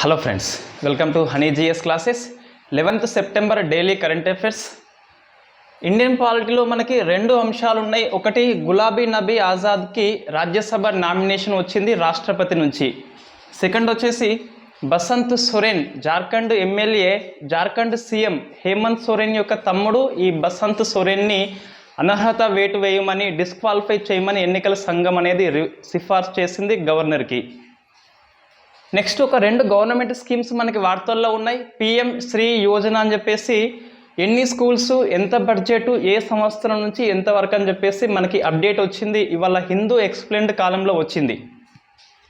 Hello friends, welcome to honey GS classes. 11th September daily current affairs. Indian పాలిటీలో మనకి రెండు అంశాలు ఉన్నాయి. ఒకటి, గులాబీ నబీ ఆజాద్కి రాజ్యసభ నామినేషన్ వచ్చింది రాష్ట్రపతి నుంచి. సెకండ్ వచ్చేసి బసంత్ సోరెన్, జార్ఖండ్ ఎమ్మెల్యే, జార్ఖండ్ సీఎం హేమంత్ సోరెన్ యొక్క తమ్ముడు. ఈ బసంత్ సోరెన్ని అనర్హత వేటు వేయమని, డిస్క్వాలిఫై చేయమని ఎన్నికల సంఘం అనేది సిఫార్సు చేసింది గవర్నర్కి. నెక్స్ట్, ఒక రెండు గవర్నమెంట్ స్కీమ్స్ మనకి వార్తల్లో ఉన్నాయి. పిఎం శ్రీ యోజన అని చెప్పేసి ఎన్ని స్కూల్స్, ఎంత బడ్జెట్, ఏ సంవత్సరం నుంచి ఎంతవరకు అని చెప్పేసి మనకి అప్డేట్ వచ్చింది. ఇవాళ హిందూ ఎక్స్ప్లెయిన్డ్ కాలంలో వచ్చింది.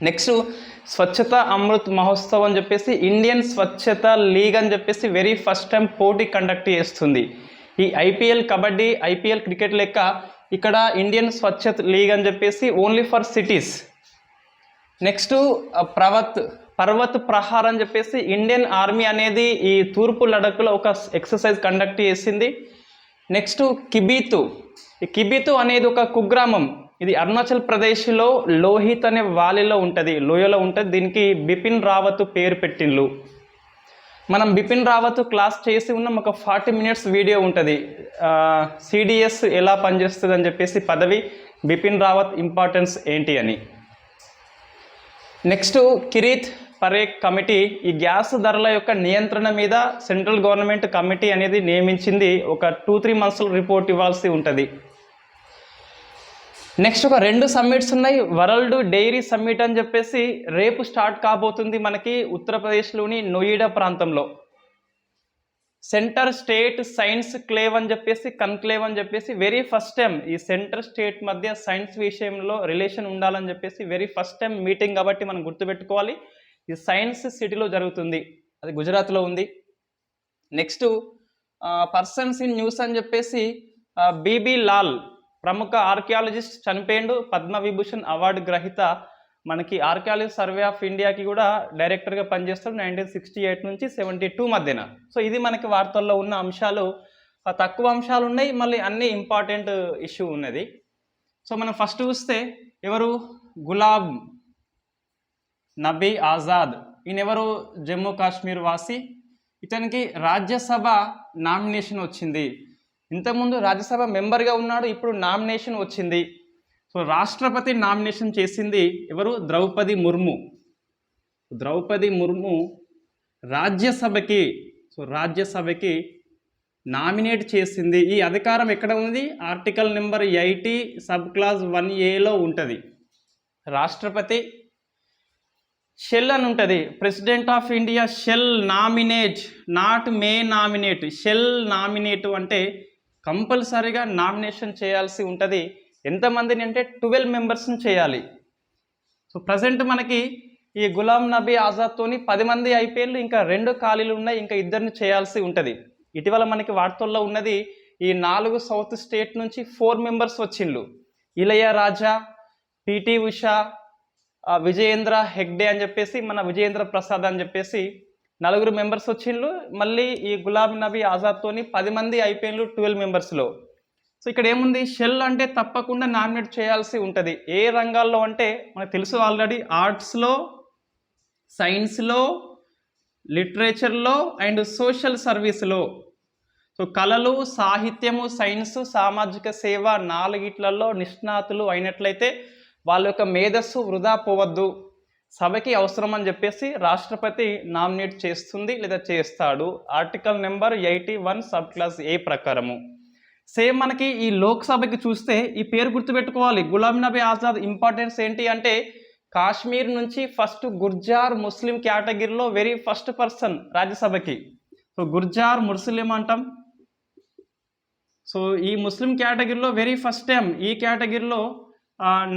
నెక్స్ట్, స్వచ్ఛత అమృత్ మహోత్సవ్ అని చెప్పేసి ఇండియన్ స్వచ్ఛత లీగ్ అని చెప్పేసి వెరీ ఫస్ట్ టైం పోటీ కండక్ట్ చేస్తుంది. ఈ ఐపీఎల్ కబడ్డీ, ఐపీఎల్ క్రికెట్ లెక్క ఇక్కడ ఇండియన్ స్వచ్ఛత లీగ్ అని చెప్పేసి only for cities. Next, Parvat Prahar అని చెప్పేసి ఇండియన్ ఆర్మీ అనేది ఈ తూర్పు లడఖ్లో ఒక ఎక్సర్సైజ్ కండక్ట్ చేసింది. నెక్స్ట్, ఈ కిబీతు అనేది ఒక కుగ్రామం. ఇది అరుణాచల్ ప్రదేశ్లో లోహిత్ అనే వాలీలో ఉంటుంది, లోయలో ఉంటుంది. దీనికి బిపిన్ రావత్ పేరు పెట్టిండ్లు. మనం బిపిన్ రావత్ క్లాస్ చేసి ఉన్నాం, ఒక 40 minutes వీడియో ఉంటుంది. సిడిఎస్ ఎలా పనిచేస్తుంది అని చెప్పేసి పదవి, బిపిన్ రావత్ ఇంపార్టెన్స్ ఏంటి అని. నెక్స్ట్, కిరీత్ పరేఖ్ కమిటీ ఈ గ్యాస్ ధరల యొక్క నియంత్రణ మీద సెంట్రల్ గవర్నమెంట్ కమిటీ అనేది నియమించింది. ఒక 2-3 months రిపోర్ట్ ఇవ్వాల్సి ఉంటుంది. నెక్స్ట్, ఒక రెండు సమ్మిట్స్ ఉన్నాయి. వరల్డ్ డైరీ సమ్మిట్ అని చెప్పేసి రేపు స్టార్ట్ కాబోతుంది మనకి ఉత్తరప్రదేశ్లోని నోయిడా ప్రాంతంలో. సెంటర్ స్టేట్ సైన్స్ క్లేవ్ అని చెప్పేసి, కన్క్లేవ్ అని చెప్పేసి వెరీ ఫస్ట్ టైం ఈ సెంటర్ స్టేట్ మధ్య సైన్స్ విషయంలో రిలేషన్ ఉండాలని చెప్పేసి వెరీ ఫస్ట్ టైం మీటింగ్ కాబట్టి మనం గుర్తుపెట్టుకోవాలి. ఈ సైన్స్ సిటీలో జరుగుతుంది, అది గుజరాత్లో ఉంది. నెక్స్ట్, పర్సన్స్ ఇన్ న్యూస్ అని చెప్పేసి బీబీ లాల్ ప్రముఖ ఆర్కియాలజిస్ట్ చనిపోయిండు. పద్మవిభూషణ్ అవార్డు గ్రహీత. మనకి ఆర్కియాలజీ సర్వే ఆఫ్ ఇండియాకి కూడా డైరెక్టర్గా పనిచేస్తాడు 1968 నుంచి 72 మధ్యన. సో ఇది మనకి వార్తల్లో ఉన్న అంశాలు. తక్కువ అంశాలు ఉన్నాయి, మళ్ళీ అన్ని ఇంపార్టెంట్ ఇష్యూ ఉన్నది. సో మనం ఫస్ట్ చూస్తే ఎవరు, గులాబ్ నబీ ఆజాద్. ఈయనెవరు, జమ్మూ కాశ్మీర్ వాసి. ఇతనికి రాజ్యసభ నామినేషన్ వచ్చింది. ఇంతకుముందు రాజ్యసభ మెంబర్గా ఉన్నాడు, ఇప్పుడు నామినేషన్ వచ్చింది. సో రాష్ట్రపతి నామినేషన్ చేసింది ఎవరు, ద్రౌపది ముర్ము. రాజ్యసభకి నామినేట్ చేసింది. ఈ అధికారం ఎక్కడ ఉంది, article number 80 sub class 1A ఉంటుంది. రాష్ట్రపతి షెల్ అని ఉంటుంది. President of India shall nominate, not may nominate. Shall nominate అంటే కంపల్సరీగా నామినేషన్ చేయాల్సి ఉంటుంది. ఎంతమందిని అంటే 12 members చేయాలి. సో ప్రజెంట్ మనకి ఈ గులాం నబీ ఆజాద్తోని 10 మంది అయిపోయిండ్రు, ఇంకా 2 ఖాళీలు ఉన్నాయి, ఇంకా 2 చేయాల్సి ఉంటుంది. ఇటీవల మనకి వార్తల్లో ఉన్నది, ఈ 4 సౌత్ స్టేట్ నుంచి 4 members వచ్చిండ్రు. ఇలయ రాజా, పిటి ఉషా, విజయేంద్ర హెగ్డే అని చెప్పేసి, మన విజయేంద్ర ప్రసాద్ అని చెప్పేసి 4 members వచ్చిండ్రు. మళ్ళీ ఈ గులాం నబీ ఆజాద్తోని 10 మంది అయిపోయిండ్రు 12 members. సో ఇక్కడ ఏముంది, షెల్ అంటే తప్పకుండా నామినేట్ చేయాల్సి ఉంటుంది. ఏ రంగాల్లో అంటే మనకు తెలుసు ఆల్రెడీ, ఆర్ట్స్లో, సైన్స్లో, లిటరేచర్లో అండ్ సోషల్ సర్వీస్లో. సో కళలు, సాహిత్యము, సైన్స్, సామాజిక సేవ 4 నిష్ణాతులు అయినట్లయితే వాళ్ళ యొక్క మేధస్సు వృధా పోవద్దు, సభకి అవసరం అని చెప్పేసి రాష్ట్రపతి నామినేట్ చేస్తుంది లేదా చేస్తాడు. Article number 81 sub class A ప్రకారము. సేమ్ మనకి ఈ లోక్సభకి చూస్తే ఈ పేరు గుర్తుపెట్టుకోవాలి. గులాం నబీ ఆజాద్ ఇంపార్టెన్స్ ఏంటి అంటే, కాశ్మీర్ నుంచి ఫస్ట్ గుర్జార్ ముస్లిం కేటగిరీలో వెరీ ఫస్ట్ పర్సన్ రాజ్యసభకి. సో గుర్జార్ ముస్లిం అంటాం. సో ఈ ముస్లిం కేటగిరీలో వెరీ ఫస్ట్ టైం ఈ కేటగిరీలో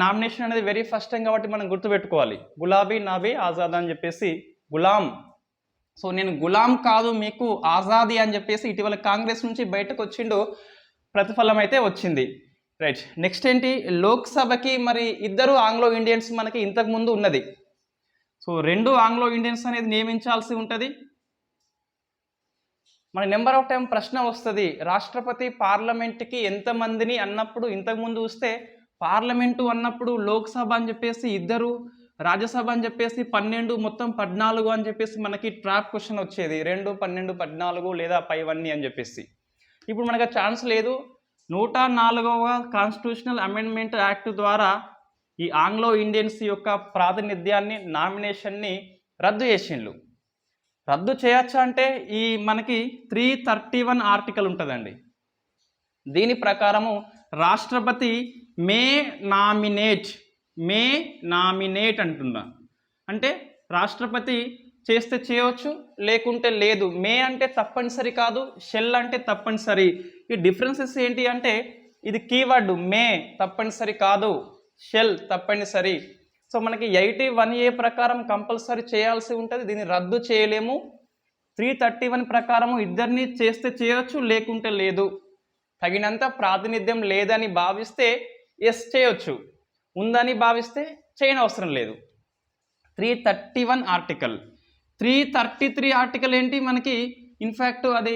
నామినేషన్ అనేది వెరీ ఫస్ట్ టైం కాబట్టి మనం గుర్తుపెట్టుకోవాలి. గులాబీ నబీ ఆజాద్ అని చెప్పేసి గులాం. సో నేను గులాం కాదు, మీకు ఆజాదీ అని చెప్పేసి ఇటీవల కాంగ్రెస్ నుంచి బయటకు వచ్చిండు, ప్రతిఫలం అయితే వచ్చింది. రైట్. నెక్స్ట్ ఏంటి, లోక్సభకి మరి 2 ఆంగ్లో ఇండియన్స్ మనకి ఇంతకుముందు ఉన్నది. సో 2 ఆంగ్లో ఇండియన్స్ అనేది నియమించాల్సి ఉంటుంది. మన నెంబర్ ఆఫ్ టైం ప్రశ్న వస్తుంది, రాష్ట్రపతి పార్లమెంట్కి ఎంతమందిని అన్నప్పుడు ఇంతకుముందు వస్తే పార్లమెంటు అన్నప్పుడు లోక్సభ అని చెప్పేసి 2, రాజ్యసభ అని చెప్పేసి 12 మొత్తం 14 అని చెప్పేసి మనకి ట్రాప్ క్వశ్చన్ వచ్చేది, 2 12 14 లేదా పైవన్నీ అని చెప్పేసి. ఇప్పుడు మనకు ఛాన్స్ లేదు. 104వ కాన్స్టిట్యూషనల్ అమెండ్మెంట్ యాక్ట్ ద్వారా ఈ ఆంగ్లో ఇండియన్స్ యొక్క ప్రాతినిధ్యాన్ని, నామినేషన్ని రద్దు చేసిండ్రు. రద్దు చేయొచ్చా అంటే ఈ మనకి 331 ఆర్టికల్ ఉంటుందండి. దీని ప్రకారము రాష్ట్రపతి మే నామినేట్ అంటున్నా, అంటే రాష్ట్రపతి చేస్తే చేయవచ్చు, లేకుంటే లేదు. మే అంటే తప్పనిసరి కాదు, షెల్ అంటే తప్పనిసరి. ఈ డిఫరెన్సెస్ ఏంటి అంటే ఇది కీవర్డ్, మే తప్పనిసరి కాదు, షెల్ తప్పనిసరి. సో మనకి 81A ప్రకారం కంపల్సరీ చేయాల్సి ఉంటుంది, దీన్ని రద్దు చేయలేము. 331 ప్రకారము ఇద్దరిని చేస్తే చేయవచ్చు, లేకుంటే లేదు. తగినంత ప్రాతినిధ్యం లేదని భావిస్తే ఎస్ చేయొచ్చు, ఉందని భావిస్తే చేయనవసరం లేదు. 331 ఆర్టికల్. 333 ఆర్టికల్ ఏంటి మనకి, ఇన్ఫ్యాక్ట్ అది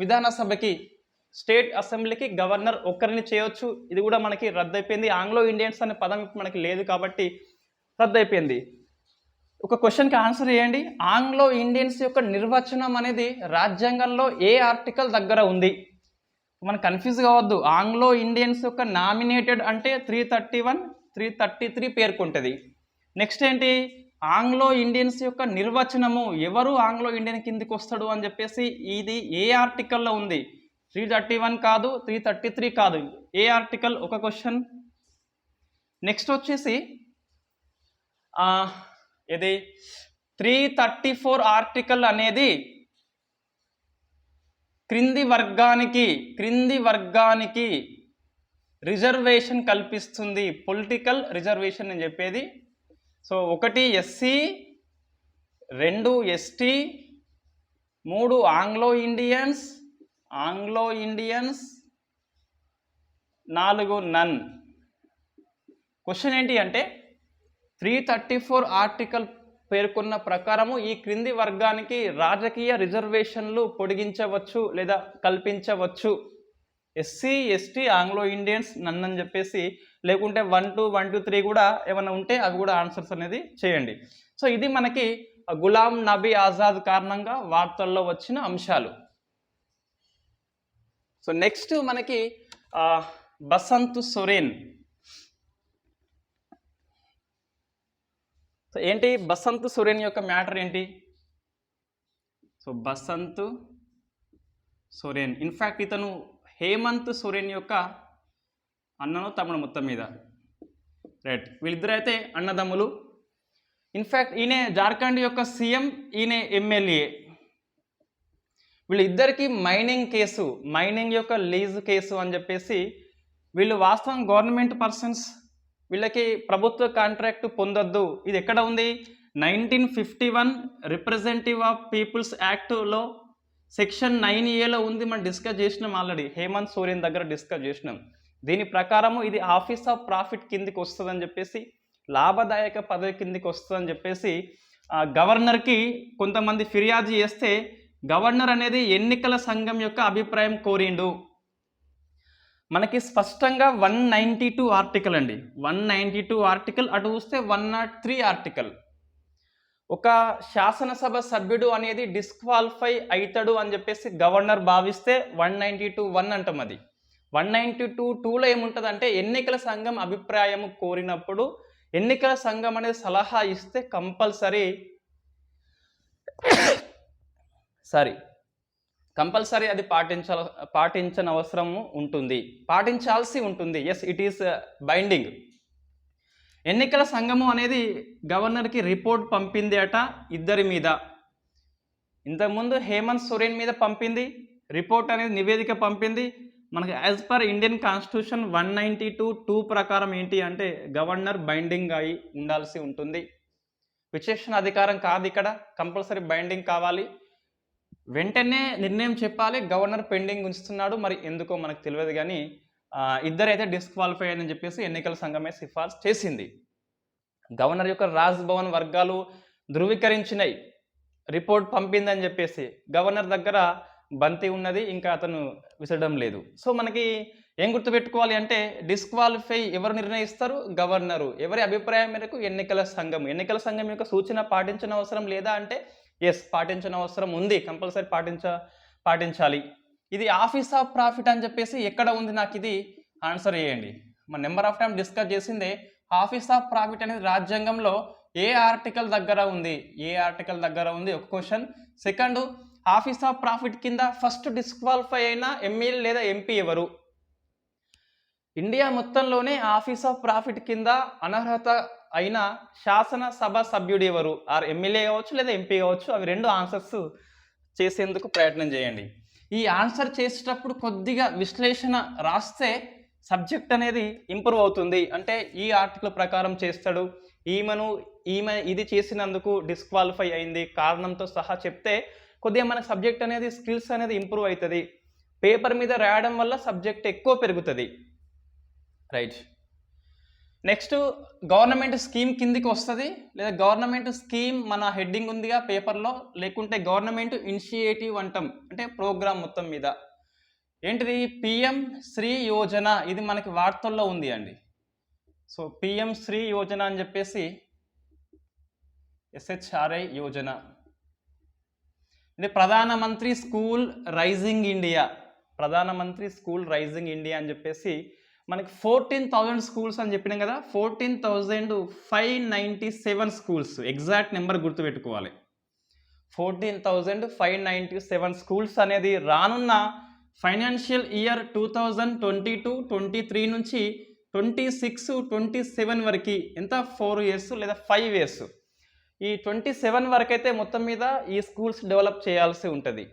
విధానసభకి, స్టేట్ అసెంబ్లీకి గవర్నర్ ఒక్కరిని చేయొచ్చు. ఇది కూడా మనకి రద్దయిపోయింది. ఆంగ్లో ఇండియన్స్ అనే పదం మనకి లేదు కాబట్టి రద్దయిపోయింది. ఒక క్వశ్చన్కి ఆన్సర్ చేయండి. ఆంగ్లో ఇండియన్స్ యొక్క నిర్వచనం అనేది రాజ్యాంగంలో ఏ ఆర్టికల్ దగ్గర ఉంది? మనం కన్ఫ్యూజ్ కావద్దు. ఆంగ్లో ఇండియన్స్ యొక్క నామినేటెడ్ అంటే 331, 333 పేర్కొంటుంది. నెక్స్ట్ ఏంటి, ఆంగ్లో ఇండియన్స్ యొక్క నిర్వచనము, ఎవరు ఆంగ్లో ఇండియన్ కిందికి వస్తాడు అని చెప్పేసి ఇది ఏ ఆర్టికల్లో ఉంది? 331 కాదు, 333 కాదు, ఏ ఆర్టికల్? ఒక క్వశ్చన్. నెక్స్ట్ వచ్చేసి ఇది 334 ఆర్టికల్ అనేది క్రింది వర్గానికి రిజర్వేషన్ కల్పిస్తుంది, పొలిటికల్ రిజర్వేషన్ అని చెప్పేది. So 1 SC, 2 ST, 3 Anglo Indians, 4 నన్. క్వశ్చన్ ఏంటి అంటే 334 ఆర్టికల్ పేర్కొన్న ప్రకారము ఈ క్రింది వర్గానికి రాజకీయ రిజర్వేషన్లు పొడిగించవచ్చు లేదా కల్పించవచ్చు. SC, ST, ఆంగ్లో ఇండియన్స్, నన్ అని చెప్పేసి, లేకుంటే 1 2 1 2 3 కూడా ఏమైనా ఉంటే అవి కూడా ఆన్సర్స్ అనేది చేయండి. సో ఇది మనకి గులాం నబీ ఆజాద్ కారణంగా వార్తల్లో వచ్చిన అంశాలు. సో నెక్స్ట్ మనకి బసంత్ సొరేన్. సో ఏంటి బసంత్ సొరేన్ యొక్క మ్యాటర్ ఏంటి? సో బసంత్ సొరేన్, ఇన్ఫ్యాక్ట్ ఇతను హేమంత్ సొరేన్ యొక్క అన్నను తమ్ముడు మొత్తం మీద, రైట్. వీళ్ళిద్దరైతే అన్నదమ్ములు. ఇన్ఫ్యాక్ట్ ఈయన జార్ఖండ్ యొక్క సీఎం, ఈయన ఎమ్మెల్యే. వీళ్ళిద్దరికి మైనింగ్ యొక్క లీజ్ కేసు అని చెప్పేసి, వీళ్ళు వాస్తవం గవర్నమెంట్ పర్సన్స్, వీళ్ళకి ప్రభుత్వ కాంట్రాక్ట్ పొందొద్దు. ఇది ఎక్కడ ఉంది? 1951 రిప్రజెంటేటివ్ ఆఫ్ పీపుల్స్ యాక్ట్లో సెక్షన్ 9A ఉంది. మనం డిస్కస్ చేసినాం ఆల్రెడీ, హేమంత్ సోరెన్ దగ్గర డిస్కస్ చేసినాం. దీని ప్రకారము ఇది ఆఫీస్ ఆఫ్ ప్రాఫిట్ కిందికి వస్తుందని చెప్పేసి, లాభదాయక పదవి కిందికి వస్తుందని చెప్పేసి గవర్నర్కి కొంతమంది ఫిర్యాదు చేస్తే గవర్నర్ అనేది ఎన్నికల సంఘం యొక్క అభిప్రాయం కోరిండు. మనకి స్పష్టంగా 192 ఆర్టికల్ అండి, 192 ఆర్టికల్. అటు చూస్తే 103 ఆర్టికల్. ఒక శాసనసభ సభ్యుడు అనేది డిస్క్వాలిఫై అవుతాడు అని చెప్పేసి గవర్నర్ భావిస్తే 192(1) అంటాం. అది 192(2)లో ఏముంటుంది అంటే ఎన్నికల సంఘం అభిప్రాయం కోరినప్పుడు ఎన్నికల సంఘం అనేది సలహా ఇస్తే కంపల్సరీ అది పాటించని అవసరం ఉంటుంది, పాటించాల్సి ఉంటుంది. Yes, it is binding. ఎన్నికల సంఘము అనేది గవర్నర్కి రిపోర్ట్ పంపింది అట ఇద్దరి మీద. ఇంతకుముందు హేమంత్ సోరెన్ మీద పంపింది రిపోర్ట్ అనేది, నివేదిక పంపింది. మనకి యాజ్ పర్ ఇండియన్ కాన్స్టిట్యూషన్ 192(2) ప్రకారం ఏంటి అంటే గవర్నర్ బైండింగ్ అయి ఉండాల్సి ఉంటుంది. విచక్షణ అధికారం కాదు ఇక్కడ, కంపల్సరీ బైండింగ్ కావాలి, వెంటనే నిర్ణయం చెప్పాలి. గవర్నర్ పెండింగ్ ఉంచుతున్నాడు, మరి ఎందుకో మనకు తెలియదు. కానీ ఇద్దరైతే డిస్క్వాలిఫై అని చెప్పేసి ఎన్నికల సంఘమే సిఫార్సు చేసింది. గవర్నర్ యొక్క రాజ్భవన్ వర్గాలు ధృవీకరించినాయి, రిపోర్ట్ పంపిందని చెప్పేసి. గవర్నర్ దగ్గర బంతి ఉన్నది, ఇంకా అతను విసరడం లేదు. సో మనకి ఏం గుర్తుపెట్టుకోవాలి అంటే డిస్క్వాలిఫై ఎవరు నిర్ణయిస్తారు? గవర్నరు. ఎవరి అభిప్రాయం మేరకు? ఎన్నికల సంఘం. ఎన్నికల సంఘం యొక్క సూచన పాటించిన అవసరం లేదా అంటే ఎస్, పాటించిన అవసరం ఉంది, కంపల్సరీ పాటించాలి. ఇది ఆఫీస్ ఆఫ్ ప్రాఫిట్ అని చెప్పేసి ఎక్కడ ఉంది? నాకు ఇది ఆన్సర్ చేయండి. మన నెంబర్ ఆఫ్ టైం డిస్కస్ చేసిందే ఆఫీస్ ఆఫ్ ప్రాఫిట్ అనేది రాజ్యాంగంలో ఏ ఆర్టికల్ దగ్గర ఉంది? ఏ ఆర్టికల్ దగ్గర ఉంది? ఒక question. Second, office of profit కింద ఫస్ట్ డిస్క్వాలిఫై అయిన ఎమ్మెల్యే లేదా ఎంపీ ఎవరు? ఇండియా మొత్తంలోనే ఆఫీస్ ఆఫ్ ప్రాఫిట్ కింద అనర్హత అయిన శాసనసభ సభ్యుడు ఎవరు? ఆర్ ఎమ్మెల్యే కావచ్చు లేదా ఎంపీ కావచ్చు. అవి రెండు ఆన్సర్స్ చేసేందుకు ప్రయత్నం చేయండి. ఈ ఆన్సర్ చేసేటప్పుడు కొద్దిగా విశ్లేషణ రాస్తే సబ్జెక్ట్ అనేది ఇంప్రూవ్ అవుతుంది. అంటే ఈ ఆర్టికల్ ప్రకారం చేస్తాడు, ఈమె ఇది చేసినందుకు డిస్క్వాలిఫై అయింది కారణంతో సహా చెప్తే కొద్దిగా మన సబ్జెక్ట్ అనేది స్కిల్స్ అనేది ఇంప్రూవ్ అవుతుంది. పేపర్ మీద రాయడం వల్ల సబ్జెక్ట్ ఎక్కువ పెరుగుతుంది. రైట్. నెక్స్ట్ గవర్నమెంట్ స్కీమ్ కిందికి వస్తుంది, లేదా గవర్నమెంట్ స్కీమ్ మన హెడ్డింగ్ ఉందిగా పేపర్లో, లేకుంటే గవర్నమెంట్ ఇనిషియేటివ్ అంటాం, అంటే ప్రోగ్రామ్ మొత్తం మీద. ఏంటిది? పిఎం శ్రీ యోజన. ఇది మనకి వార్తల్లో ఉంది అండి. సో పిఎం శ్రీ యోజన అని చెప్పేసి SHRI యోజన. ఇది ప్రధానమంత్రి స్కూల్ రైజింగ్ ఇండియా. ప్రధానమంత్రి స్కూల్ రైజింగ్ ఇండియా అని చెప్పేసి మనకి 14,000 స్కూల్స్ అని చెప్పినాం కదా. 14,597 స్కూల్స్, ఎగ్జాక్ట్ నెంబర్ గుర్తుపెట్టుకోవాలి. 14,597 స్కూల్స్ అనేది రానున్న ఫైనాన్షియల్ ఇయర్ 2022-23 నుంచి 26-27 వరకు ఎంత? 4 years లేదా 5 years. ఈ 27 వరకు అయితే మొత్తం మీద ఈ స్కూల్స్ డెవలప్ చేయాల్సి ఉంటుంది.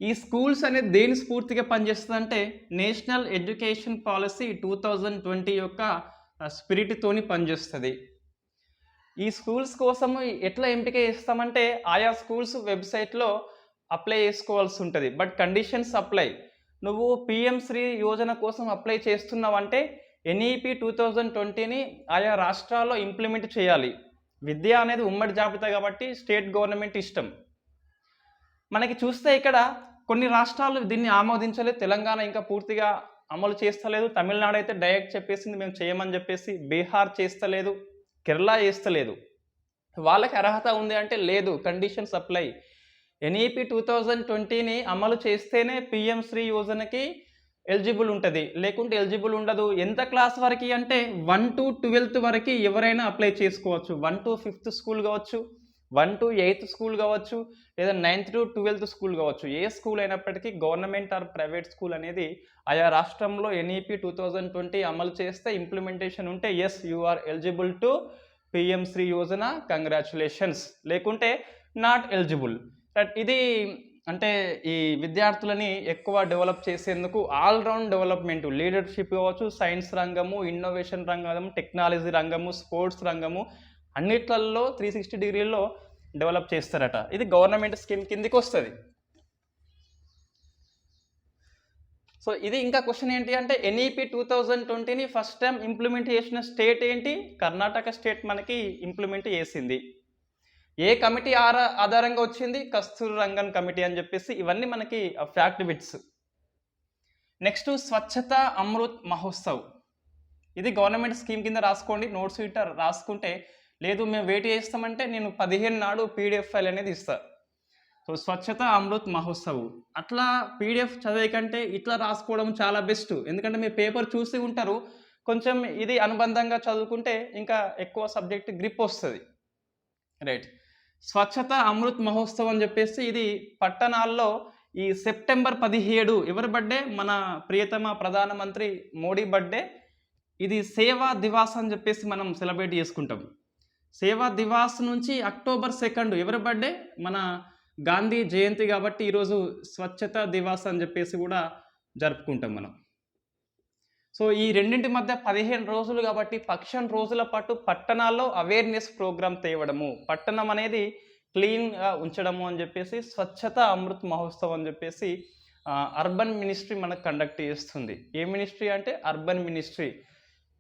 ఈ స్కూల్స్ అనేది దేని స్ఫూర్తిగా పనిచేస్తుంది అంటే నేషనల్ ఎడ్యుకేషన్ పాలసీ 2020 యొక్క స్పిరిట్తోని పనిచేస్తుంది. ఈ స్కూల్స్ కోసం ఎట్లా ఎంపిక చేస్తామంటే ఆయా స్కూల్స్ వెబ్సైట్లో అప్లై చేసుకోవాల్సి ఉంటుంది. But conditions apply. నువ్వు పిఎం శ్రీ యోజన కోసం అప్లై చేస్తున్నావంటే NEP 2020ని ఆయా రాష్ట్రాల్లో ఇంప్లిమెంట్ చేయాలి. విద్య అనేది ఉమ్మడి జాబితా కాబట్టి స్టేట్ గవర్నమెంట్ ఇష్టం. మనకి చూస్తే ఇక్కడ కొన్ని రాష్ట్రాలు దీన్ని ఆమోదించలేదు. తెలంగాణ ఇంకా పూర్తిగా అమలు చేస్తలేదు. తమిళనాడు అయితే డైరెక్ట్ చెప్పేసింది మేము చేయమని చెప్పేసి. బీహార్ చేస్తలేదు, కేరళ చేస్తలేదు. వాళ్ళకి అర్హత ఉంది అంటే లేదు, కండిషన్స్ అప్లై. NEP 2020ని అమలు చేస్తేనే పిఎం శ్రీ యోజనకి ఎలిజిబుల్ ఉంటుంది, లేకుంటే ఎలిజిబుల్ ఉండదు. ఎంత క్లాస్ వరకు అంటే 1 to 12th వరకు ఎవరైనా అప్లై చేసుకోవచ్చు. 1 to 5th స్కూల్ కావచ్చు, 1 to 8th స్కూల్ కావచ్చు, లేదా 9th to 12th స్కూల్ కావచ్చు. ఏ స్కూల్ అయినప్పటికీ గవర్నమెంట్ ఆర్ ప్రైవేట్ స్కూల్ అనేది ఆయా రాష్ట్రంలో NEP 2020 అమలు చేస్తే ఇంప్లిమెంటేషన్ ఉంటే yes you are eligible to PM Shri Yojana, congratulations. లేకుంటే నాట్ ఎలిజిబుల్. ఇది అంటే ఈ విద్యార్థులని ఎక్కువ డెవలప్ చేసేందుకు ఆల్రౌండ్ డెవలప్మెంట్, లీడర్షిప్ కావచ్చు, సైన్స్ రంగము, ఇన్నోవేషన్ రంగము, టెక్నాలజీ రంగము, స్పోర్ట్స్ రంగము, అన్నిట్లలో 360 degreesలో డెవలప్ చేస్తారట. ఇది గవర్నమెంట్ స్కీమ్ కిందికి వస్తుంది. సో ఇది ఇంకా క్వశ్చన్ ఏంటి అంటే NEP 2020ని ఫస్ట్ టైం ఇంప్లిమెంట్ చేసిన స్టేట్ ఏంటి? కర్ణాటక స్టేట్ మనకి ఇంప్లిమెంట్ చేసింది. ఏ కమిటీ ఆధారంగా వచ్చింది? కస్తూరి రంగన్ కమిటీ అని చెప్పేసి. ఇవన్నీ మనకి ఫ్యాక్ట్ బిట్స్. నెక్స్ట్ స్వచ్ఛత అమృత్ మహోత్సవ్. ఇది గవర్నమెంట్ స్కీమ్ కింద రాసుకోండి. నోట్స్ ఇట్లా రాసుకుంటే, లేదు మేము వెయిట్ చేస్తామంటే నేను 15 నాడు PDF ఫైల్ అనేది ఇస్తా. సో స్వచ్ఛత అమృత్ మహోత్సవ్ అట్లా PDF చదివే కంటే ఇట్లా రాసుకోవడం చాలా బెస్ట్. ఎందుకంటే మీరు పేపర్ చూసి ఉంటారు, కొంచెం ఇది అనుబంధంగా చదువుకుంటే ఇంకా ఎక్కువ సబ్జెక్ట్ గ్రిప్ వస్తుంది. రైట్. స్వచ్ఛత అమృత్ మహోత్సవ్ అని చెప్పేసి ఇది పట్టణాల్లో ఈ సెప్టెంబర్ 17 ఎవరి బర్త్డే? మన ప్రియతమ ప్రధానమంత్రి మోడీ బర్త్డే. ఇది సేవా దివాస్ అని చెప్పేసి మనం సెలబ్రేట్ చేసుకుంటాం. సేవా దివాస్ నుంచి అక్టోబర్ 2 ఎవరి బర్త్డే? మన గాంధీ జయంతి కాబట్టి ఈరోజు స్వచ్ఛత దివాస్ అని చెప్పేసి కూడా జరుపుకుంటాం మనం. సో ఈ రెండింటి మధ్య 15 రోజులు కాబట్టి 15 రోజుల పాటు పట్టణాల్లో అవేర్నెస్ ప్రోగ్రామ్ తేవడము, పట్టణం అనేది క్లీన్గా ఉంచడము అని చెప్పేసి స్వచ్ఛత అమృత్ మహోత్సవ్ అని చెప్పేసి అర్బన్ మినిస్ట్రీ మనకు కండక్ట్ చేస్తుంది. ఏ మినిస్ట్రీ అంటే అర్బన్ మినిస్ట్రీ.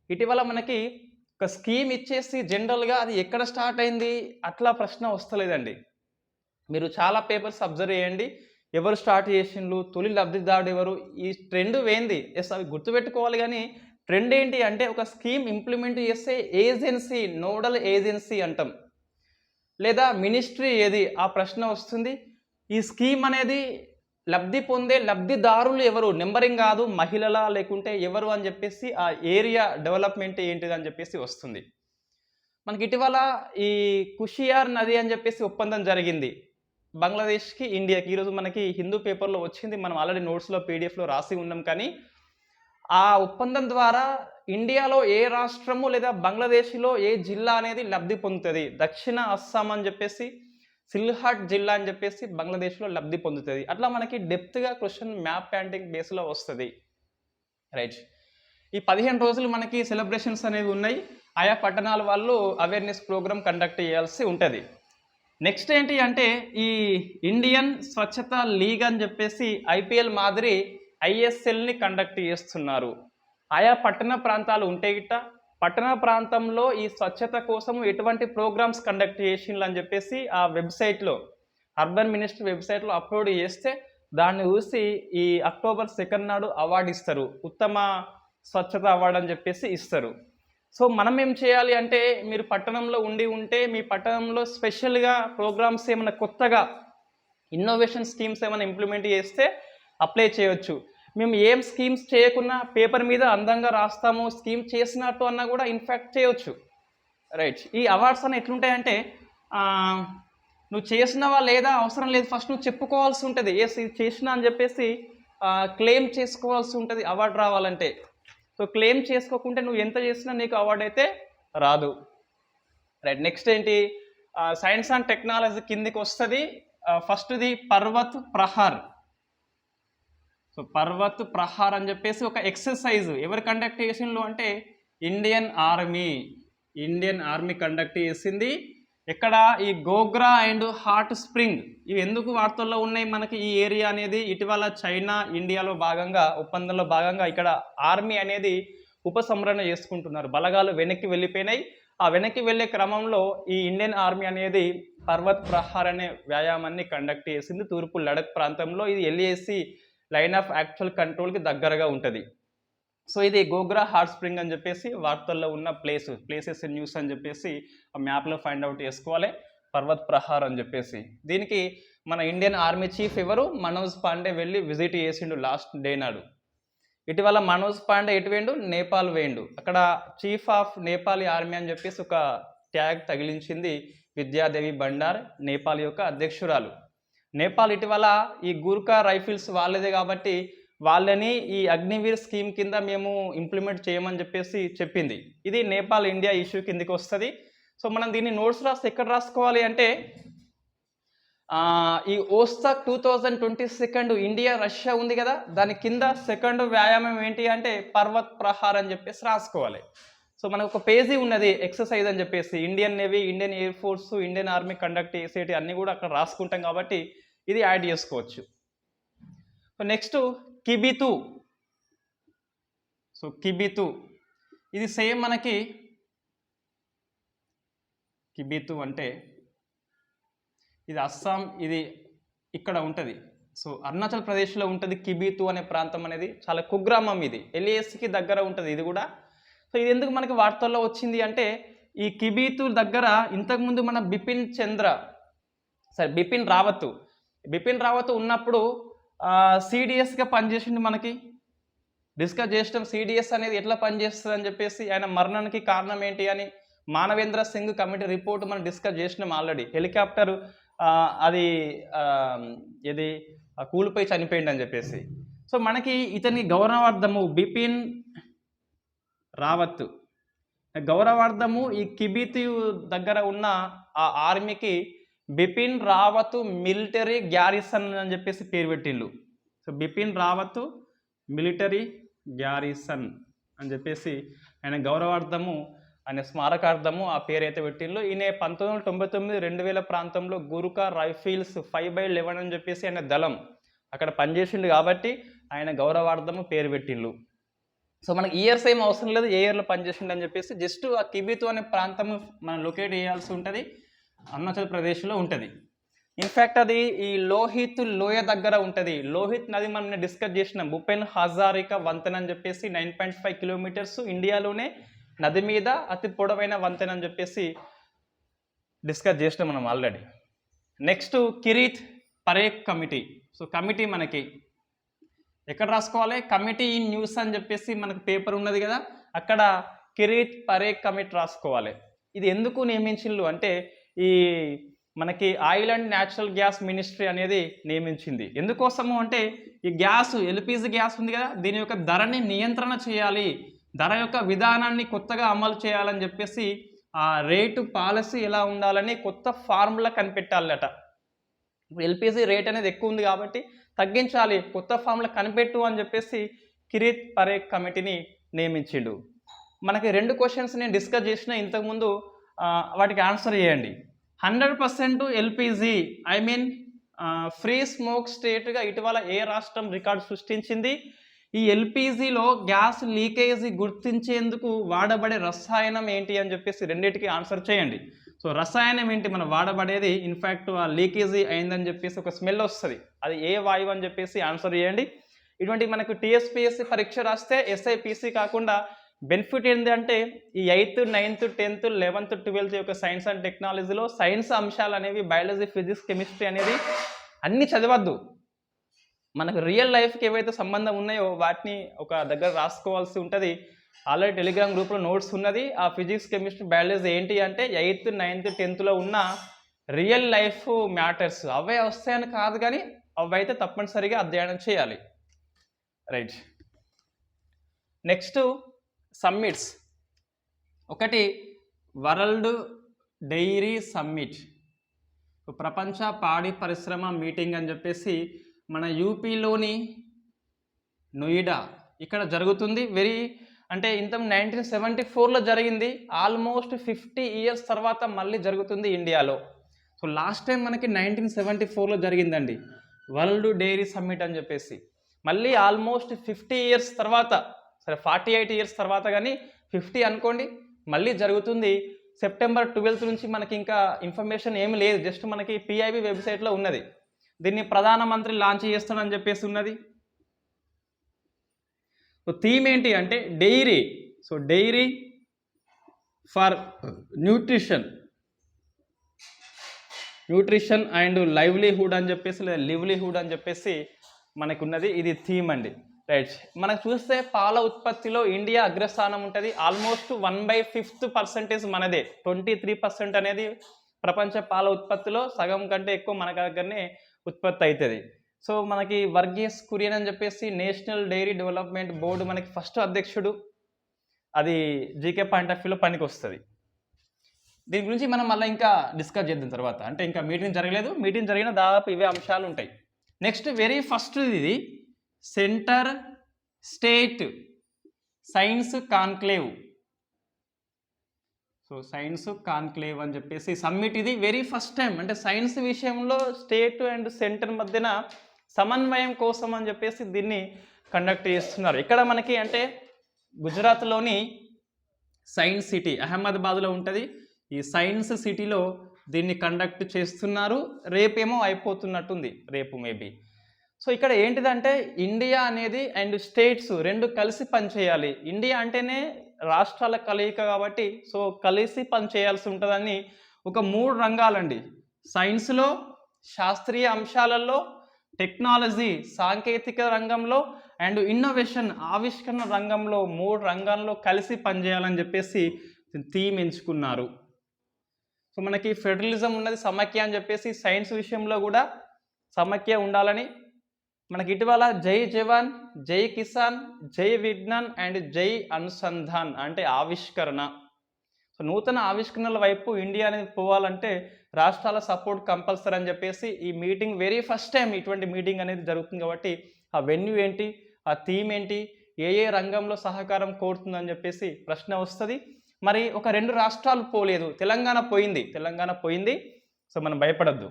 ఇటీవల మనకి ఒక స్కీమ్ ఇచ్చేసి జనరల్గా అది ఎక్కడ స్టార్ట్ అయింది అట్లా ప్రశ్న వస్తలేదండి. మీరు చాలా పేపర్స్ అబ్జర్వ్ చేయండి. ఎవరు స్టార్ట్ చేసిండ్రు, తొలి లబ్ధిదారుడు ఎవరు, ఈ ట్రెండ్ ఏంది, ఎస్ అవి గుర్తుపెట్టుకోవాలి. కానీ ట్రెండ్ ఏంటి అంటే ఒక స్కీమ్ ఇంప్లిమెంట్ చేస్తే ఏజెన్సీ, నోడల్ ఏజెన్సీ అంటాం, లేదా మినిస్ట్రీ ఏది, ఆ ప్రశ్న వస్తుంది. ఈ స్కీమ్ అనేది లబ్ధి పొందే లబ్ధిదారులు ఎవరు, నెంబరింగ్ కాదు, మహిళల లేకుంటే ఎవరు అని చెప్పేసి, ఆ ఏరియా డెవలప్మెంట్ ఏంటిది అని చెప్పేసి వస్తుంది. మనకి ఇటీవల ఈ కుషియార్ నది అని చెప్పేసి ఒప్పందం జరిగింది బంగ్లాదేశ్కి, ఇండియాకి. ఈరోజు మనకి హిందూ పేపర్లో వచ్చింది, మనం ఆల్రెడీ నోట్స్లో పీడిఎఫ్లో రాసి ఉన్నాం. కానీ ఆ ఒప్పందం ద్వారా ఇండియాలో ఏ రాష్ట్రము లేదా బంగ్లాదేశ్లో ఏ జిల్లా అనేది లబ్ధి పొందుతుంది. దక్షిణ అస్సాం అని చెప్పేసి, సిల్హాట్ జిల్లా అని చెప్పేసి బంగ్లాదేశ్లో లబ్ధి పొందుతుంది. అట్లా మనకి డెప్త్గా క్వశ్చన్ మ్యాప్ ప్యాంటింగ్ బేస్లో వస్తుంది. రైట్, ఈ 15 రోజులు మనకి సెలబ్రేషన్స్ అనేవి ఉన్నాయి. ఆయా పట్టణాల వాళ్ళు అవేర్నెస్ ప్రోగ్రామ్ కండక్ట్ చేయాల్సి ఉంటుంది. నెక్స్ట్ ఏంటి అంటే ఈ ఇండియన్ స్వచ్ఛత లీగ్ అని చెప్పేసి ఐపీఎల్ మాదిరి ఐఎస్ఎల్ని కండక్ట్ చేస్తున్నారు. ఆయా పట్టణ ప్రాంతాలు ఉంటే గిట్ట పట్టణ ప్రాంతంలో ఈ స్వచ్ఛత కోసం ఎటువంటి ప్రోగ్రామ్స్ కండక్ట్ చేసిండ్రు అని చెప్పేసి ఆ వెబ్సైట్లో, అర్బన్ మినిస్ట్రీ వెబ్సైట్లో అప్లోడ్ చేస్తే దాన్ని చూసి ఈ అక్టోబర్ 2 నాడు అవార్డు ఇస్తారు, ఉత్తమ స్వచ్ఛత అవార్డు అని చెప్పేసి ఇస్తారు. సో మనం ఏం చేయాలి అంటే, మీరు పట్టణంలో ఉంటే మీ పట్టణంలో స్పెషల్గా ప్రోగ్రామ్స్ ఏమైనా కొత్తగా ఇన్నోవేషన్ స్కీమ్స్ ఏమైనా ఇంప్లిమెంట్ చేస్తే అప్లై చేయొచ్చు. మేము ఏం స్కీమ్స్ చేయకున్నా పేపర్ మీద అందంగా రాస్తాము, స్కీమ్ చేసినట్టు అన్నా కూడా ఇన్ఫ్యాక్ట్ చేయొచ్చు. రైట్, ఈ అవార్డ్స్ అన్న ఎట్లుంటాయంటే నువ్వు చేసినవా లేదా అవసరం లేదు, ఫస్ట్ నువ్వు చెప్పుకోవాల్సి ఉంటుంది. ఇది చేసినా అని చెప్పేసి క్లెయిమ్ చేసుకోవాల్సి ఉంటుంది అవార్డు రావాలంటే. సో క్లెయిమ్ చేసుకోకుంటే నువ్వు ఎంత చేసినా నీకు అవార్డు అయితే రాదు. రైట్, నెక్స్ట్ ఏంటి, సైన్స్ అండ్ టెక్నాలజీ కిందికి వస్తుంది. ఫస్ట్ది పర్వత్ ప్రహార్. సో పర్వత్ ప్రహార్ అని చెప్పేసి ఒక ఎక్సర్సైజ్ ఎవరు కండక్ట్ చేసిండ్రు అంటే ఇండియన్ ఆర్మీ కండక్ట్ చేసింది. ఇక్కడ ఈ గోగ్రా అండ్ హాట్ స్ప్రింగ్ ఇవి ఎందుకు వార్తల్లో ఉన్నాయి మనకి ఈ ఏరియా అనేది, ఇటీవల చైనా ఇండియాలో భాగంగా ఒప్పందంలో భాగంగా ఇక్కడ ఆర్మీ అనేది ఉపసంహరణ చేసుకుంటున్నారు. బలగాలు వెనక్కి వెళ్ళిపోయినాయి. ఆ వెనక్కి వెళ్ళే క్రమంలో ఈ ఇండియన్ ఆర్మీ అనేది పర్వత్ ప్రహార్ అనే వ్యాయామాన్ని కండక్ట్ చేసింది తూర్పు లడక్ ప్రాంతంలో. ఇది ఎల్ఏసి లైన్ ఆఫ్ యాక్చువల్ కంట్రోల్కి దగ్గరగా ఉంటుంది. సో ఇది గోగ్రా హాట్ స్ప్రింగ్ అని చెప్పేసి వార్తల్లో ఉన్న ప్లేసెస్ న్యూస్ అని చెప్పేసి ఆ మ్యాప్లో ఫైండ్ అవుట్ చేసుకోవాలి, పర్వత్ ప్రహార్ అని చెప్పేసి. దీనికి మన ఇండియన్ ఆర్మీ చీఫ్ ఎవరు, మనోజ్ పాండే వెళ్ళి విజిట్ చేసిండు లాస్ట్ డే నాడు. ఇటీవల మనోజ్ పాండే ఎటు వేయండు, నేపాల్ వేయండు. అక్కడ చీఫ్ ఆఫ్ నేపాల్ ఆర్మీ అని చెప్పేసి ఒక ట్యాగ్ తగిలించింది విద్యాదేవి బండార్, నేపాల్ యొక్క అధ్యక్షురాలు. నేపాల్ ఇటీవల ఈ గూర్ఖా రైఫిల్స్ వాళ్ళదే కాబట్టి వాళ్ళని ఈ అగ్నివీర్ స్కీమ్ కింద మేము ఇంప్లిమెంట్ చేయమని చెప్పేసి చెప్పింది. ఇది నేపాల్ ఇండియా ఇష్యూ కిందకి వస్తుంది. సో మనం దీన్ని నోట్స్ రాస్తే ఎక్కడ రాసుకోవాలి అంటే ఈ ఓస్సాక్ 2022 ఇండియా రష్యా ఉంది కదా, దాని కింద సెకండ్ వ్యాయామం ఏంటి అంటే పర్వత్ ప్రహార్ అని చెప్పేసి రాసుకోవాలి. సో మనకు ఒక పేజీ ఉన్నది ఎక్సర్సైజ్ అని చెప్పేసి, Indian navy, Indian air force, Indian army conduct చేసేటి అన్నీ కూడా అక్కడ రాసుకుంటాం కాబట్టి ఇది యాడ్ చేసుకోవచ్చు. So next Kibithu. So Kibithu ఇది సేమ్ మనకి కిబితు అంటే ఇది అస్సాం, ఇది ఇక్కడ ఉంటుంది. సో అరుణాచల్ ప్రదేశ్లో ఉంటుంది కిబితు అనే ప్రాంతం అనేది, చాలా కుగ్రామం ఇది, ఎల్ఏఎస్కి దగ్గర ఉంటుంది ఇది కూడా. సో ఇది ఎందుకు మనకి వార్తల్లో వచ్చింది అంటే ఈ కిబితు దగ్గర ఇంతకుముందు మన బిపిన్ రావత్ ఉన్నప్పుడు సిడిఎస్గా పనిచేసింది. మనకి డిస్కస్ చేసినాం సిడిఎస్ అనేది ఎట్లా పనిచేస్తుంది అని చెప్పేసి, ఆయన మరణానికి కారణం ఏంటి అని మానవేంద్ర సింగ్ కమిటీ రిపోర్ట్ మనం డిస్కస్ చేసినాం ఆల్రెడీ. హెలికాప్టర్ అది ఇది కూలిపోయి చనిపోయింది అని చెప్పేసి. సో మనకి ఇతని గౌరవార్థము బిపిన్ రావత్ గౌరవార్థము ఈ కిబితు దగ్గర ఉన్న ఆ ఆర్మీకి బిపిన్ రావత్ మిలిటరీ గ్యారిసన్ అని చెప్పేసి పేరు పెట్టిండు. So Bipin Rawat military garrison అని చెప్పేసి ఆయన గౌరవార్థము, ఆయన స్మారకార్థము ఆ పేరు అయితే పెట్టిండు. ఈయన 1999-2000 ప్రాంతంలో గూర్ఖా రైఫిల్స్ 5/11 అని చెప్పేసి ఆయన దళం అక్కడ పనిచేసిండు కాబట్టి ఆయన గౌరవార్థము పేరు పెట్టిండు. సో మనకి ఇయర్స్ ఏం అవసరం లేదు, ఏ ఇయర్లో పనిచేసిండు అని చెప్పేసి జస్ట్ ఆ కిబితు అనే ప్రాంతం మనం లొకేట్ చేయాల్సి ఉంటుంది, అరుణాచల్ ప్రదేశ్లో ఉంటుంది. ఇన్ఫ్యాక్ట్ అది ఈ లోహిత్ లోయ దగ్గర ఉంటుంది. లోహిత్ నది మనం డిస్కస్ చేసినాం. భూపెన్ హజారికా వంతెన అని చెప్పేసి 9.5 కిలోమీటర్స్ ఇండియాలోనే నది మీద అతి పొడవైన వంతెన అని చెప్పేసి డిస్కస్ చేసినాం మనం already. Next Kirit Parekh committee. So committee మనకి ఎక్కడ రాసుకోవాలి? కమిటీ ఇన్ న్యూస్ అని చెప్పేసి మనకు పేపర్ ఉన్నది కదా, అక్కడ కిరీత్ పరేఖ్ కమిటీ రాసుకోవాలి. ఇది ఎందుకు నియమించిండ్రు అంటే ఈ మనకి oil and natural gas ministry అనేది నియమించింది. ఎందుకోసము అంటే ఈ గ్యాస్ ఎల్పిజి గ్యాస్ ఉంది కదా, దీని యొక్క ధరని నియంత్రణ చేయాలి, ధర యొక్క విధానాన్ని కొత్తగా అమలు చేయాలని చెప్పేసి ఆ రేటు పాలసీ ఎలా ఉండాలని కొత్త ఫార్ములా కనిపెట్టాలట. ఇప్పుడు ఎల్పిజి రేట్ అనేది ఎక్కువ ఉంది కాబట్టి తగ్గించాలి, కొత్త ఫార్ములా కనిపెట్టు అని చెప్పేసి కిరీత్ పరేఖ్ కమిటీని నియమించిండు. మనకి 2 క్వశ్చన్స్ నేను డిస్కస్ చేసిన ఇంతకుముందు, వాటికి ఆన్సర్ చేయండి. 100% LPG I mean free smoke స్టేట్గా ఇటీవల ఏ రాష్ట్రం రికార్డు సృష్టించింది? ఈ ఎల్పిజిలో గ్యాస్ లీకేజీ గుర్తించేందుకు వాడబడే రసాయనం ఏంటి అని చెప్పేసి రెండింటికి ఆన్సర్ చేయండి. సో రసాయనం ఏంటి మనం వాడబడేది? ఇన్ఫ్యాక్ట్ ఆ లీకేజీ అయిందని చెప్పేసి ఒక స్మెల్ వస్తుంది, అది ఏ వాయువు అని చెప్పేసి ఆన్సర్ చేయండి. ఇటువంటి మనకు టీఎస్పీఎస్సీ పరీక్ష రాస్తే ఎస్ఐపిసి కాకుండా బెనిఫిట్ ఏంటంటే ఈ 8th, 9th, 10th, 11th, 12th యొక్క సైన్స్ అండ్ టెక్నాలజీలో సైన్స్ అంశాలు అనేవి బయాలజీ, ఫిజిక్స్, కెమిస్ట్రీ అనేది అన్నీ చదవద్దు. మనకు రియల్ లైఫ్కి ఏవైతే సంబంధం ఉన్నాయో వాటిని ఒక దగ్గర రాసుకోవాల్సి ఉంటుంది. ఆల్రెడీ టెలిగ్రామ్ గ్రూప్లో నోట్స్ ఉన్నది. ఆ ఫిజిక్స్, కెమిస్ట్రీ, బయాలజీ ఏంటి అంటే 8th, 9th, 10thలో ఉన్న రియల్ లైఫ్ మ్యాటర్స్ అవే వస్తాయని కాదు, కానీ అవైతే తప్పనిసరిగా అధ్యయనం చేయాలి. రైట్. Next summits. ఒకటి వరల్డ్ డైరీ సమ్మిట్, ప్రపంచ పాడి పరిశ్రమ మీటింగ్ అని చెప్పేసి మన యూపీలోని నోయిడా ఇక్కడ జరుగుతుంది. అంటే ఇంత 1974లో జరిగింది, ఆల్మోస్ట్ 50 years తర్వాత మళ్ళీ జరుగుతుంది ఇండియాలో. సో లాస్ట్ టైం మనకి 1974లో జరిగిందండి వరల్డ్ డైరీ సమ్మిట్ అని చెప్పేసి. మళ్ళీ ఆల్మోస్ట్ 50 years తర్వాత, సరే 48 years తర్వాత కానీ 50 అనుకోండి, మళ్ళీ జరుగుతుంది. సెప్టెంబర్ 12th నుంచి మనకి ఇంకా ఇన్ఫర్మేషన్ ఏమి లేదు, జస్ట్ మనకి పిఐబి వెబ్సైట్లో ఉన్నది. దీన్ని ప్రధానమంత్రి లాంచ్ చేస్తానని చెప్పేసి ఉన్నది. సో థీమ్ ఏంటి అంటే dairy. So dairy for nutrition and livelihood అని చెప్పేసి, లేదా లివ్లీహుడ్ అని చెప్పేసి మనకున్నది. ఇది థీమ్ అండి. రైట్. మనకు చూస్తే పాల ఉత్పత్తిలో ఇండియా అగ్రస్థానం ఉంటుంది. ఆల్మోస్ట్ 1/5% మనదే. 23% అనేది ప్రపంచ పాల ఉత్పత్తిలో సగం కంటే ఎక్కువ మన దగ్గరనే ఉత్పత్తి అవుతుంది. సో మనకి వర్గీస్ కురియన్ అని చెప్పేసి నేషనల్ డైరీ డెవలప్మెంట్ బోర్డు మనకి ఫస్ట్ అధ్యక్షుడు. అది జీకే పాయింట్ ఆఫ్ వ్యూలో పనికి వస్తుంది. దీని గురించి మనం మళ్ళీ ఇంకా డిస్కస్ చేద్దాం తర్వాత, అంటే ఇంకా మీటింగ్ జరగలేదు, మీటింగ్ జరిగిన దాదాపు ఇవే అంశాలు ఉంటాయి. నెక్స్ట్ వెరీ ఫస్ట్ ఇది centre state science conclave. So science conclave అని చెప్పేసి సమ్మిట్ ఇది వెరీ ఫస్ట్ టైం. అంటే సైన్స్ విషయంలో స్టేట్ అండ్ సెంటర్ మధ్యన సమన్వయం కోసం అని చెప్పేసి దీన్ని కండక్ట్ చేస్తున్నారు. ఇక్కడ మనకి అంటే గుజరాత్లోని సైన్స్ సిటీ అహ్మదాబాద్లో ఉంటుంది. ఈ సైన్స్ సిటీలో దీన్ని కండక్ట్ చేస్తున్నారు. రేపేమో అయిపోతున్నట్టుంది, రేపు మేబీ. సో ఇక్కడ ఏంటిదంటే ఇండియా అనేది అండ్ స్టేట్స్ రెండు కలిసి పనిచేయాలి. ఇండియా అంటేనే రాష్ట్రాల కలయిక కాబట్టి సో కలిసి పనిచేయాల్సి ఉంటుందని ఒక 3 రంగాలండి. సైన్స్లో, శాస్త్రీయ అంశాలలో, టెక్నాలజీ సాంకేతిక రంగంలో అండ్ ఇన్నోవేషన్ ఆవిష్కరణ రంగంలో 3 రంగాల్లో కలిసి పనిచేయాలని చెప్పేసి థీమ్ ఎంచుకున్నారు. సో మనకి ఫెడరలిజం ఉన్నది, సమైక్య అని చెప్పేసి సైన్స్ విషయంలో కూడా సమైక్య ఉండాలని. మనకి ఇటీవల జై జవాన్, జై కిసాన్, జై విజ్ఞాన్ అండ్ జై అనుసంధాన్ అంటే ఆవిష్కరణ. సో నూతన ఆవిష్కరణల వైపు ఇండియా అనేది పోవాలంటే రాష్ట్రాల సపోర్ట్ కంపల్సరీ అని చెప్పేసి ఈ మీటింగ్ వెరీ ఫస్ట్ టైం ఇటువంటి మీటింగ్ అనేది జరుగుతుంది. కాబట్టి ఆ వెన్యూ ఏంటి, ఆ థీమ్ ఏంటి, ఏ రంగంలో సహకారం కోరుతుందని చెప్పేసి ప్రశ్న వస్తుంది. మరి ఒక 2 రాష్ట్రాలు పోలేదు, తెలంగాణ పోయింది. సో మనం భయపడద్దు.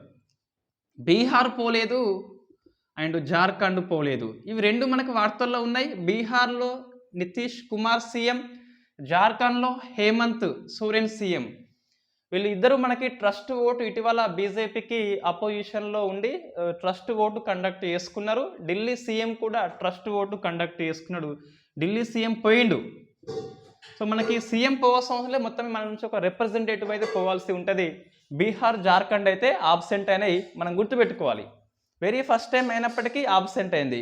బీహార్ పోలేదు అండ్ జార్ఖండ్ పోలేదు. ఇవి 2 మనకు వార్తల్లో ఉన్నాయి. బీహార్లో నితీష్ కుమార్ సీఎం, జార్ఖండ్లో హేమంత్ సోరెన్ సీఎం. వీళ్ళు ఇద్దరు మనకి ట్రస్ట్ ఓటు ఇటీవల బీజేపీకి అపోజిషన్లో ఉండి ట్రస్ట్ ఓటు కండక్ట్ చేసుకున్నారు. ఢిల్లీ సీఎం కూడా ట్రస్ట్ ఓటు కండక్ట్ చేసుకున్నాడు. ఢిల్లీ సీఎం పోయిండు. సో మనకి సీఎం పోవాల్సిన అవసరం లేదు, మొత్తం మన నుంచి ఒక రిప్రజెంటేటివ్ అయితే పోవాల్సి ఉంటుంది. బీహార్, జార్ఖండ్ అయితే ఆబ్సెంట్ అయినాయి, మనం గుర్తుపెట్టుకోవాలి. వెరీ ఫస్ట్ టైం అయినప్పటికీ ఆబ్సెంట్ అయింది.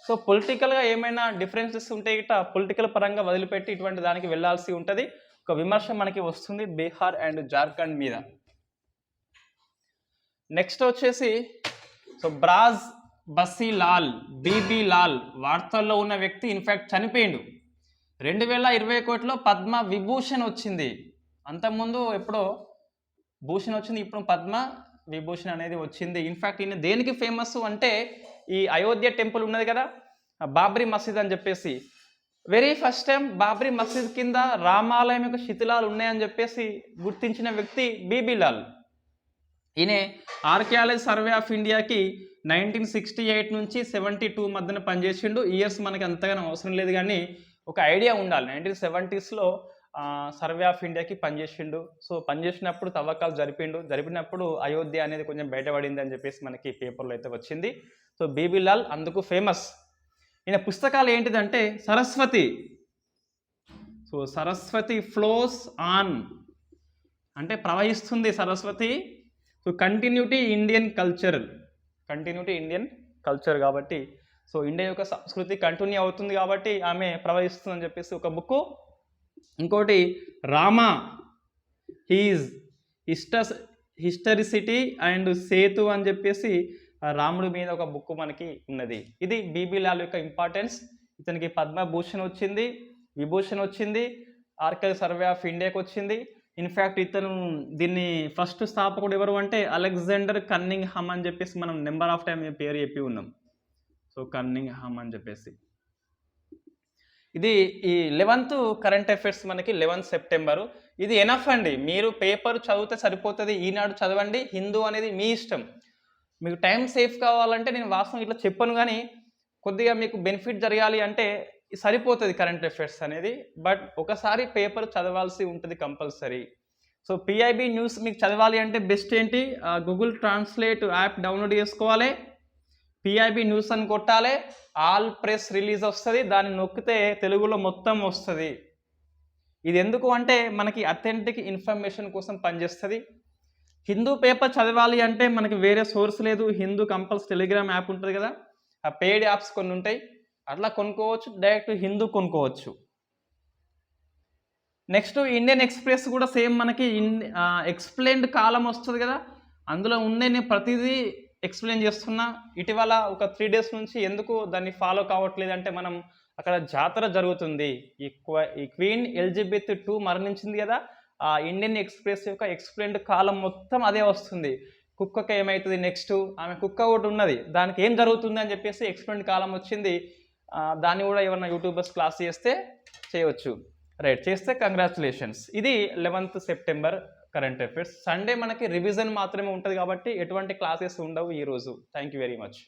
సో పొలిటికల్గా ఏమైనా డిఫరెన్సెస్ ఉంటే గిట్ట పొలిటికల్ పరంగా వదిలిపెట్టి ఇటువంటి దానికి వెళ్ళాల్సి ఉంటుంది. ఒక విమర్శ మనకి వస్తుంది బీహార్ అండ్ జార్ఖండ్ మీద. నెక్స్ట్ వచ్చేసి సో బ్రాజ్ బసీ లాల్, బీబీ లాల్ వార్తల్లో ఉన్న వ్యక్తి ఇన్ఫ్యాక్ట్ చనిపోయిండు. 2021లో పద్మ విభూషణ్ వచ్చింది. అంతకుముందు ఎప్పుడో భూషణ్ వచ్చింది, ఇప్పుడు పద్మ విభూషణ్ అనేది వచ్చింది. ఇన్ఫ్యాక్ట్ ఈయన దేనికి ఫేమస్ అంటే ఈ అయోధ్య టెంపుల్ ఉన్నది కదా, బాబ్రీ మసీద్ అని చెప్పేసి, వెరీ ఫస్ట్ టైం బాబ్రీ మసీద్ కింద రామాలయం యొక్క శిథిలాలు ఉన్నాయని చెప్పేసి గుర్తించిన వ్యక్తి బీబీ లాల్. ఈయన ఆర్కియాలజీ సర్వే ఆఫ్ ఇండియాకి 1968 నుంచి 72 మధ్యన పనిచేసిండు. ఇయర్స్ మనకి అంతగానో అవసరం లేదు, కానీ ఒక ఐడియా ఉండాలి. 1970sలో సర్వే ఆఫ్ ఇండియాకి పనిచేసిండు. సో పనిచేసినప్పుడు తవ్వకాలు జరిపినప్పుడు అయోధ్య అనేది కొంచెం బయటపడింది అని చెప్పేసి మనకి పేపర్లో అయితే వచ్చింది. సో బీబీ లాల్ అందుకు ఫేమస్. ఈయన పుస్తకాలు ఏంటిదంటే Saraswati. So Saraswati flows on అంటే ప్రవహిస్తుంది Saraswati. So continuity Indian culture కాబట్టి సో ఇండియా యొక్క సంస్కృతి కంటిన్యూ అవుతుంది కాబట్టి ఆమె ప్రవహిస్తుంది అని చెప్పేసి ఒక బుక్. ఇంకోటి రామా హీజ్ హిస్టరిసిటీ అండ్ సేతు అని చెప్పేసి రాముడి మీద ఒక బుక్ మనకి ఉన్నది. ఇది బీబీ లాల్ యొక్క ఇంపార్టెన్స్. ఇతనికి పద్మభూషణ్ వచ్చింది, విభూషణ్ వచ్చింది, ఆర్కియాలజీ సర్వే ఆఫ్ ఇండియాకి వచ్చింది. ఇన్ఫ్యాక్ట్ ఇతను దీన్ని ఫస్ట్ స్థాపకుడు ఎవరు అంటే అలెగ్జాండర్ కన్నింగ్హామ్ అని చెప్పేసి మనం నెంబర్ ఆఫ్ టైం పేరు చెప్పి ఉన్నాం. సో కన్నింగ్హామ్ అని చెప్పేసి. ఇది ఈ 11th కరెంట్ అఫైర్స్ మనకి 11 సెప్టెంబరు. ఇది ఎనఫ్ అండి, మీరు పేపర్ చదివితే సరిపోతుంది. ఈనాడు చదవండి, హిందూ అనేది మీ ఇష్టం. మీకు టైం సేఫ్ కావాలంటే నేను వాస్తవం ఇట్లా చెప్పను, కానీ కొద్దిగా మీకు బెనిఫిట్ జరగాలి అంటే సరిపోతుంది కరెంట్ అఫైర్స్ అనేది. బట్ ఒకసారి పేపర్ చదవాల్సి ఉంటుంది కంపల్సరీ. సో పిఐబి న్యూస్ మీకు చదవాలి అంటే బెస్ట్ ఏంటి, గూగుల్ ట్రాన్స్లేట్ యాప్ డౌన్లోడ్ చేసుకోవాలి, పిఐబి న్యూస్ అని కొట్టాలి, ఆల్ ప్రెస్ రిలీజ్ వస్తుంది, దాన్ని నొక్కితే తెలుగులో మొత్తం వస్తుంది. ఇది ఎందుకు అంటే మనకి అథెంటిక్ ఇన్ఫర్మేషన్ కోసం పనిచేస్తుంది. హిందూ పేపర్ చదవాలి అంటే మనకి వేరే సోర్స్ లేదు. హిందూ కంపల్సరీ టెలిగ్రామ్ యాప్ ఉంటుంది కదా, ఆ పెయిడ్ యాప్స్ కొన్ని ఉంటాయి, అట్లా కొనుక్కోవచ్చు, డైరెక్ట్ హిందూ కొనుక్కోవచ్చు. నెక్స్ట్ ఇండియన్ ఎక్స్ప్రెస్ కూడా సేమ్ మనకి ఎక్స్ప్లెయిన్డ్ కాలం వస్తుంది కదా, అందులో ఉండే నేను ప్రతిదీ ఎక్స్ప్లెయిన్ చేస్తున్నా. ఇటీవల ఒక 3 days నుంచి ఎందుకు దాన్ని ఫాలో కావట్లేదు అంటే మనం అక్కడ జాతర జరుగుతుంది. ఈ క్వీన్ ఎలిజబెత్ II మరణించింది కదా, ఆ ఇండియన్ ఎక్స్ప్రెస్ యొక్క ఎక్స్ప్లెయిన్డ్ కాలం మొత్తం అదే వస్తుంది. కుక్కకి ఏమవుతుంది నెక్స్ట్, ఆమె కుక్క ఒకటి ఉన్నది, దానికి ఏం జరుగుతుంది అని చెప్పేసి ఎక్స్ప్లెయిన్డ్ కాలం వచ్చింది. దాన్ని కూడా ఏమన్నా యూట్యూబర్స్ క్లాస్ చేస్తే చేయవచ్చు. రైట్, చేస్తే కంగ్రాచులేషన్స్. ఇది 11th September current affairs. Sunday మనకి రివిజన్ మాత్రమే ఉంటుంది కాబట్టి ఎటువంటి క్లాసెస్ ఉండవు ఈరోజు. Thank you very much.